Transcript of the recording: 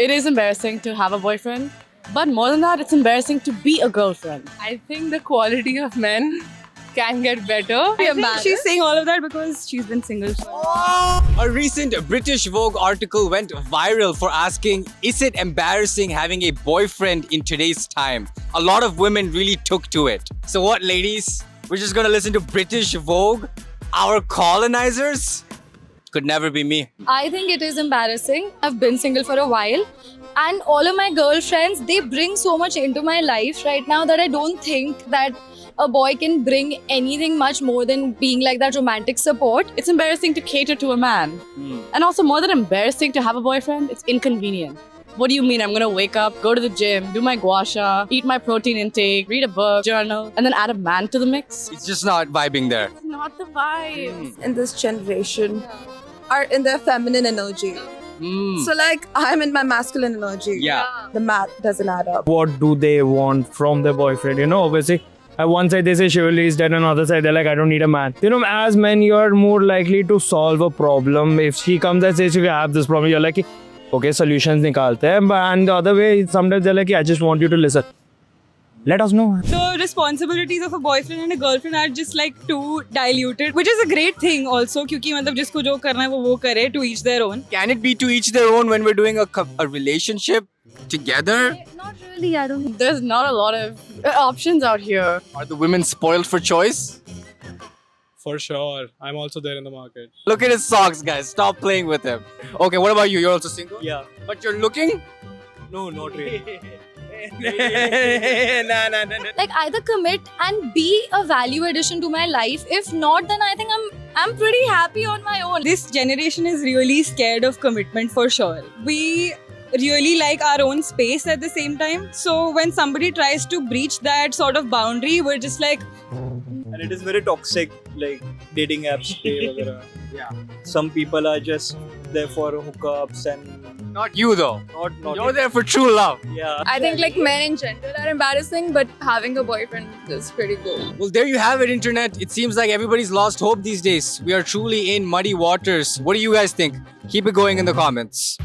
It is embarrassing to have a boyfriend, but more than that, it's embarrassing to be a girlfriend. I think the quality of men can get better. I think she's saying all of that because she's been single. A recent British Vogue article went viral for asking, is it embarrassing having a boyfriend in today's time? A lot of women really took to it. So what, ladies? We're just gonna listen to British Vogue? Our colonizers? Could never be me. I think it is embarrassing. I've been single for a while, and all of my girlfriends, they bring so much into my life right now that I don't think that a boy can bring anything much more than being like that romantic support. It's embarrassing to cater to a man. And also, more than embarrassing to have a boyfriend, it's inconvenient. What do you mean? I'm gonna wake up, go to the gym, do my gua sha, eat my protein intake, read a book, journal, and then add a man to the mix? It's just not vibing there. It's not the vibe. In this generation are in their feminine energy. So like I'm in my masculine energy. Yeah. The math doesn't add up. What do they want from their boyfriend? You know, obviously, at one side they say chivalry is dead, on the other side they're like, I don't need a man. You know, as men, you're more likely to solve a problem. If she comes and says, you have this problem, you're like, okay, solutions nikalte hain. And the other way, sometimes they're like, I just want you to listen. Let us know. The responsibilities of a boyfriend and a girlfriend are just like too diluted, which is a great thing also, क्योंकि मतलब जिसको जो करना है वो करे, to each their own. Can it be to each their own when we're doing a relationship together? Not really, I don't. There's not a lot of options out here. Are the women spoiled for choice? For sure. I'm also there in the market. Look at his socks, guys. Stop playing with him. Okay, what about you? You're also single? Yeah. But you're looking? No, not really. Like either commit and be a value addition to my life. If not, then I think I'm pretty happy on my own. This generation is really scared of commitment for sure. We really like our own space at the same time. So when somebody tries to breach that sort of boundary, we're just like, And it is very toxic, like dating apps. Yeah. Some people are just there for hookups and Not you, though. not. You're there for true love. Yeah. I think like men in general are embarrassing, but having a boyfriend is pretty cool. Well, there you have it, internet. It seems like everybody's lost hope these days. We are truly in muddy waters. What do you guys think? Keep it going in the comments.